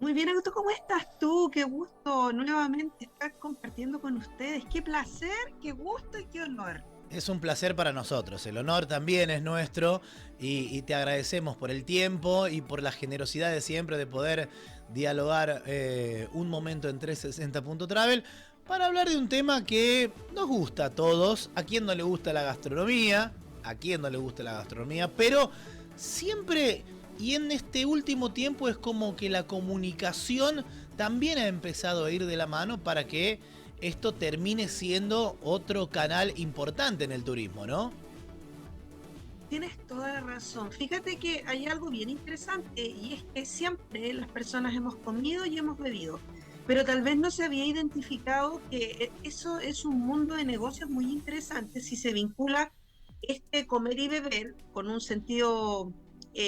Muy bien, Augusto, ¿cómo estás tú? Qué gusto nuevamente estar compartiendo con ustedes. Qué placer, qué gusto y qué honor. Es un placer para nosotros, el honor también es nuestro y te agradecemos por el tiempo y por la generosidad de siempre de poder dialogar un momento en 360.travel para hablar de un tema que nos gusta a todos, a quien no le gusta la gastronomía, a quien no le gusta la gastronomía, pero siempre y en este último tiempo es como que la comunicación también ha empezado a ir de la mano para que esto termine siendo otro canal importante en el turismo, ¿no? Tienes toda la razón. Fíjate que hay algo bien interesante y es que siempre las personas hemos comido y hemos bebido, pero tal vez no se había identificado que eso es un mundo de negocios muy interesante si se vincula este comer y beber con un sentido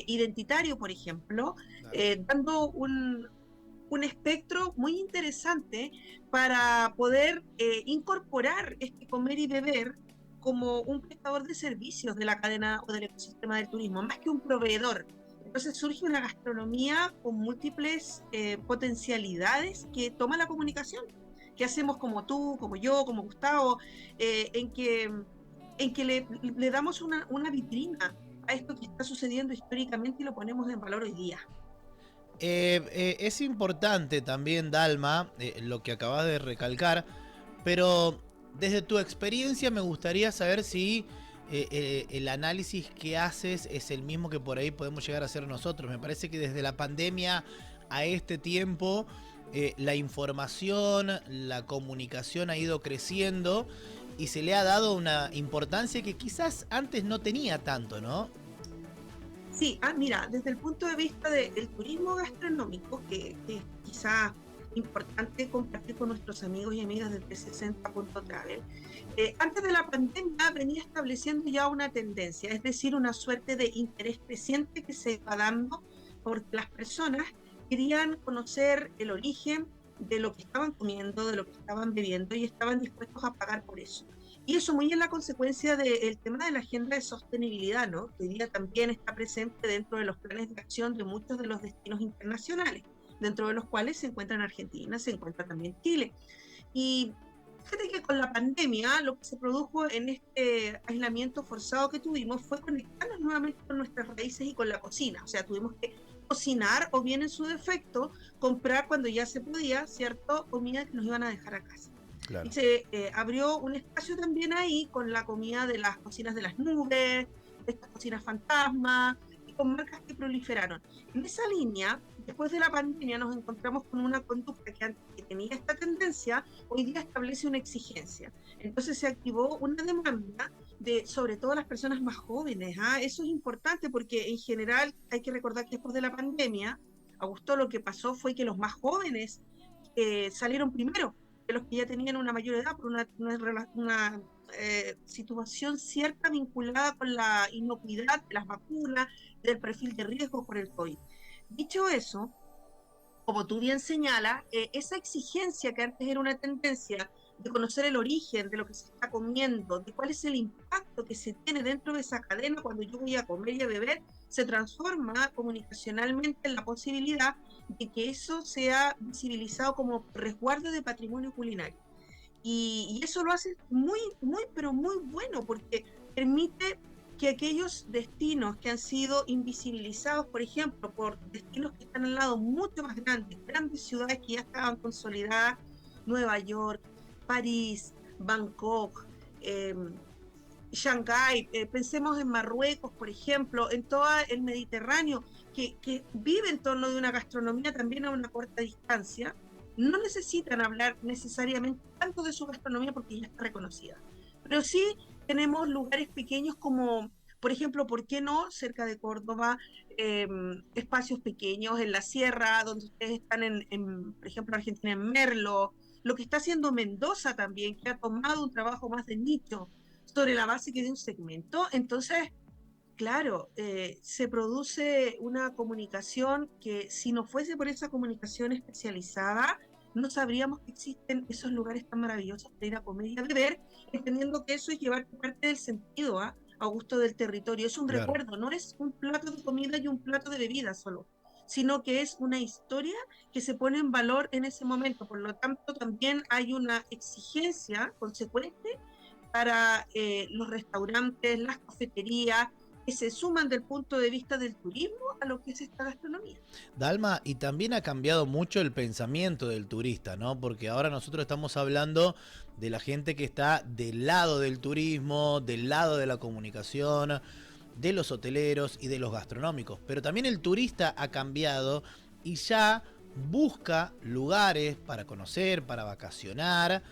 identitario, por ejemplo, Claro. dando un espectro muy interesante para poder incorporar este comer y beber como un prestador de servicios de la cadena o del ecosistema del turismo, más que un proveedor. Entonces surge una gastronomía con múltiples potencialidades que toma la comunicación, que hacemos como tú, como yo, como Gustavo, eh, en que, en que le damos una vitrina a esto que está sucediendo históricamente y lo ponemos en valor hoy día. Es importante también, Dalma, lo que acabas de recalcar, pero desde tu experiencia me gustaría saber si el análisis que haces es el mismo que por ahí podemos llegar a hacer nosotros. Me parece que desde la pandemia a este tiempo la información, la comunicación ha ido creciendo y se le ha dado una importancia que quizás antes no tenía tanto, ¿no? Sí, mira, desde el punto de vista del turismo gastronómico, que es quizá importante compartir con nuestros amigos y amigas de 360.travel, antes de la pandemia venía estableciendo ya una tendencia, es decir, una suerte de interés creciente que se va dando porque las personas querían conocer el origen de lo que estaban comiendo, de lo que estaban bebiendo y estaban dispuestos a pagar por eso. Y eso muy en la consecuencia del tema de la agenda de sostenibilidad, ¿no? Que hoy día también está presente dentro de los planes de acción de muchos de los destinos internacionales, dentro de los cuales se encuentran Argentina, se encuentra también Chile. Y fíjate que con la pandemia lo que se produjo en este aislamiento forzado que tuvimos fue conectarnos nuevamente con nuestras raíces y con la cocina. O sea, tuvimos que cocinar o bien en su defecto, comprar cuando ya se podía, ¿cierto? Comida que nos iban a dejar a casa. Y Claro. se abrió un espacio también ahí con la comida de las cocinas de las nubes, de estas cocinas fantasmas, y con marcas que proliferaron. En esa línea, después de la pandemia, nos encontramos con una conducta que antes que tenía esta tendencia, hoy día establece una exigencia. Entonces se activó una demanda de, sobre todo las personas más jóvenes. Eso es importante porque en general hay que recordar que después de la pandemia, Augusto, lo que pasó fue que los más jóvenes salieron primero de los que ya tenían una mayor edad por una situación cierta vinculada con la inocuidad de las vacunas, del perfil de riesgo por el COVID. Dicho eso, como tú bien señalas, esa exigencia que antes era una tendencia de conocer el origen de lo que se está comiendo, de cuál es el impacto que se tiene dentro de esa cadena cuando yo voy a comer y a beber, se transforma comunicacionalmente en la posibilidad de que eso sea visibilizado como resguardo de patrimonio culinario. Y eso lo hace muy, muy, pero muy bueno porque permite que aquellos destinos que han sido invisibilizados, por ejemplo, por destinos que están al lado mucho más grandes, grandes ciudades que ya estaban consolidadas, Nueva York, París, Bangkok, eh, Shanghái, pensemos en Marruecos, por ejemplo, en todo el Mediterráneo, que vive en torno de una gastronomía también a una corta distancia, no necesitan hablar necesariamente tanto de su gastronomía porque ya está reconocida. Pero sí tenemos lugares pequeños como, por ejemplo, ¿por qué no? Cerca de Córdoba, eh, espacios pequeños en la sierra, donde ustedes están por ejemplo, Argentina, en Merlo, lo que está haciendo Mendoza también, que ha tomado un trabajo más de nicho sobre la base que de un segmento. Entonces, claro, se produce una comunicación que si no fuese por esa comunicación especializada, no sabríamos que existen esos lugares tan maravillosos para ir a comer y a beber, entendiendo que eso es llevar parte del sentido, a gusto del territorio. Es un Claro. recuerdo, no es un plato de comida y un plato de bebida solo, sino que es una historia que se pone en valor en ese momento. Por lo tanto, también hay una exigencia consecuente para los restaurantes, las cafeterías, que se suman del punto de vista del turismo a lo que es esta gastronomía. Dalma, y también ha cambiado mucho el pensamiento del turista, ¿no? Porque ahora nosotros estamos hablando de la gente que está del lado del turismo, del lado de la comunicación, de los hoteleros y de los gastronómicos. Pero también el turista ha cambiado y ya busca lugares para conocer, para vacacionar,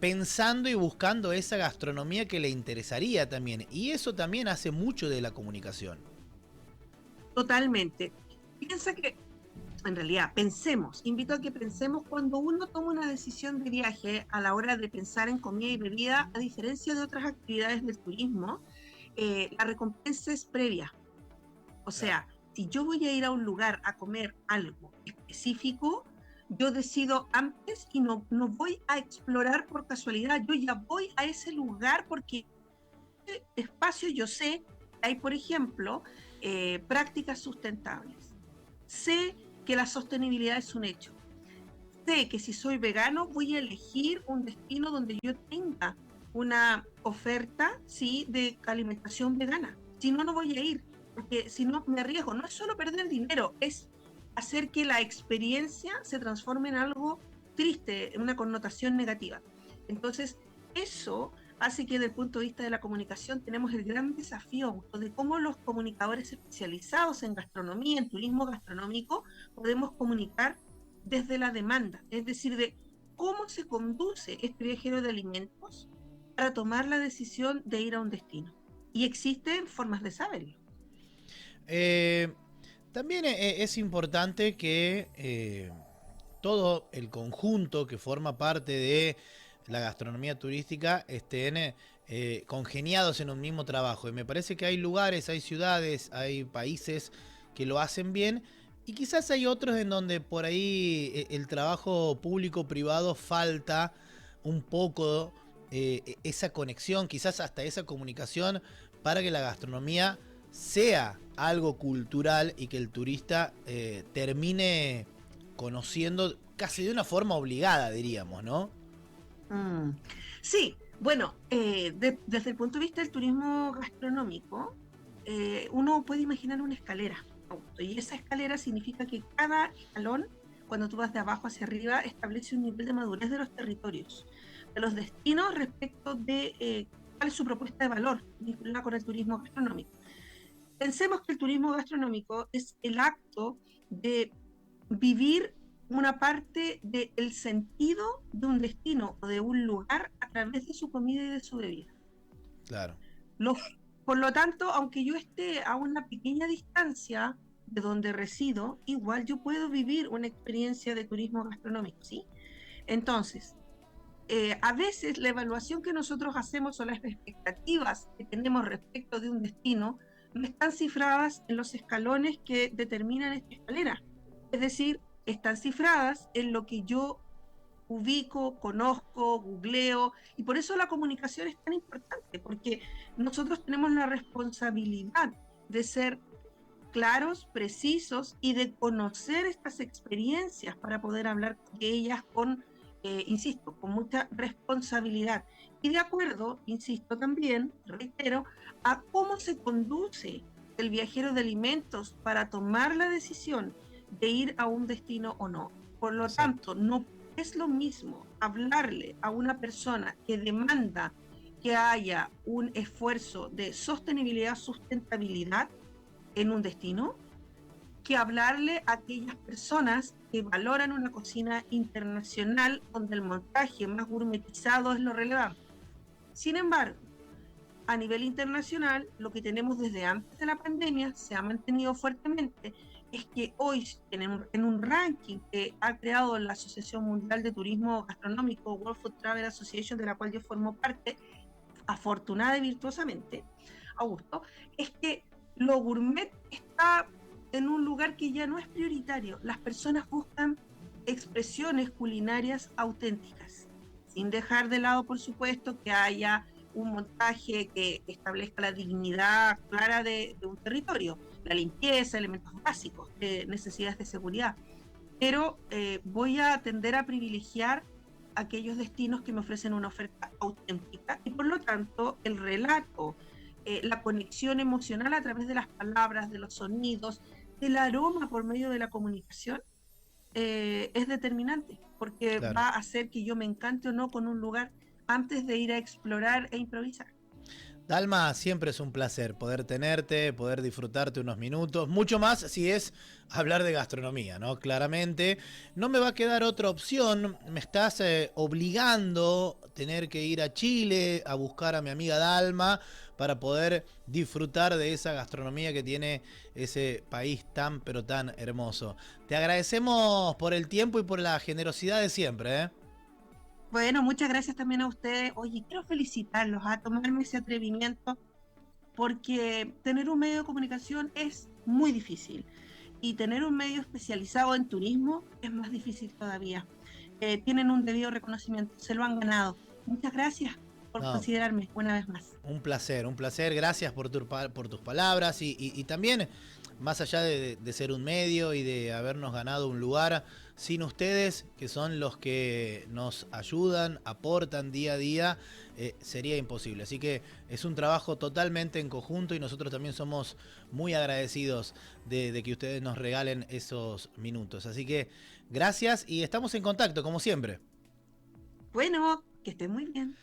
pensando y buscando esa gastronomía que le interesaría también. Y eso también hace mucho de la comunicación. Totalmente. Piensa que, en realidad, pensemos, invito a que pensemos cuando uno toma una decisión de viaje a la hora de pensar en comida y bebida, a diferencia de otras actividades del turismo, la recompensa es previa. O sea, si yo voy a ir a un lugar a comer algo específico, yo decido antes y no voy a explorar por casualidad, yo ya voy a ese lugar porque espacio yo sé que hay, por ejemplo, prácticas sustentables. Sé que la sostenibilidad es un hecho. Sé que si soy vegano voy a elegir un destino donde yo tenga una oferta, ¿sí?, de alimentación vegana. Si no, no voy a ir, porque si no me arriesgo. No es solo perder dinero, es hacer que la experiencia se transforme en algo triste, en una connotación negativa. Entonces, eso hace que desde el punto de vista de la comunicación tenemos el gran desafío de cómo los comunicadores especializados en gastronomía, en turismo gastronómico, podemos comunicar desde la demanda, es decir, de cómo se conduce este viajero de alimentos para tomar la decisión de ir a un destino. Y existen formas de saberlo. Eh, También es importante que todo el conjunto que forma parte de la gastronomía turística estén congeniados en un mismo trabajo. Y me parece que hay lugares, hay ciudades, hay países que lo hacen bien y quizás hay otros en donde por ahí el trabajo público-privado falta un poco esa conexión, quizás hasta esa comunicación para que la gastronomía sea algo cultural y que el turista termine conociendo casi de una forma obligada, diríamos, ¿no? Mm. Sí, bueno, desde el punto de vista del turismo gastronómico, uno puede imaginar una escalera. Y esa escalera significa que cada escalón, cuando tú vas de abajo hacia arriba, establece un nivel de madurez de los territorios, de los destinos respecto de cuál es su propuesta de valor vinculada con el turismo gastronómico. Pensemos que el turismo gastronómico es el acto de vivir una parte del sentido de un destino o de un lugar a través de su comida y de su bebida. Claro. Los, por lo tanto, aunque yo esté a una pequeña distancia de donde resido, igual yo puedo vivir una experiencia de turismo gastronómico, ¿sí? Entonces, a veces la evaluación que nosotros hacemos o las expectativas que tenemos respecto de un destino no están cifradas en los escalones que determinan esta escalera. Es decir, están cifradas en lo que yo ubico, conozco, googleo, y por eso la comunicación es tan importante, porque nosotros tenemos la responsabilidad de ser claros, precisos y de conocer estas experiencias para poder hablar de ellas con, insisto, con mucha responsabilidad. Y de acuerdo, insisto también, reitero, a cómo se conduce el viajero de alimentos para tomar la decisión de ir a un destino o no. Por lo Exacto. tanto, no es lo mismo hablarle a una persona que demanda que haya un esfuerzo de sostenibilidad, sustentabilidad en un destino, que hablarle a aquellas personas que valoran una cocina internacional donde el montaje más gourmetizado es lo relevante. Sin embargo, a nivel internacional, lo que tenemos desde antes de la pandemia se ha mantenido fuertemente, es que hoy en un ranking que ha creado la Asociación Mundial de Turismo Gastronómico, World Food Travel Association, de la cual yo formo parte, afortunada y virtuosamente, Augusto, es que lo gourmet está en un lugar que ya no es prioritario. Las personas buscan expresiones culinarias auténticas, sin dejar de lado, por supuesto, que haya un montaje que establezca la dignidad clara de un territorio, la limpieza, elementos básicos, necesidades de seguridad. Pero voy a tender a privilegiar aquellos destinos que me ofrecen una oferta auténtica y por lo tanto el relato, la conexión emocional a través de las palabras, de los sonidos, del aroma por medio de la comunicación, es determinante, porque Claro. va a hacer que yo me encante o no con un lugar antes de ir a explorar e improvisar. Dalma, siempre es un placer poder tenerte, poder disfrutarte unos minutos, mucho más si es hablar de gastronomía, ¿no? Claramente, no me va a quedar otra opción, me estás obligando a tener que ir a Chile a buscar a mi amiga Dalma para poder disfrutar de esa gastronomía que tiene ese país tan pero tan hermoso. Te agradecemos por el tiempo y por la generosidad de siempre, ¿eh? Bueno, muchas gracias también a ustedes. Oye, quiero felicitarlos a tomarme ese atrevimiento porque tener un medio de comunicación es muy difícil y tener un medio especializado en turismo es más difícil todavía. Tienen un debido reconocimiento, se lo han ganado. Muchas gracias por No, considerarme una vez más. un placer, un placer. Gracias por tus palabras y también, más allá de ser un medio y de habernos ganado un lugar, sin ustedes, que son los que nos ayudan, aportan día a día, sería imposible. Así que es un trabajo totalmente en conjunto y nosotros también somos muy agradecidos de que ustedes nos regalen esos minutos. Así que gracias y estamos en contacto, como siempre. Bueno, que estén muy bien.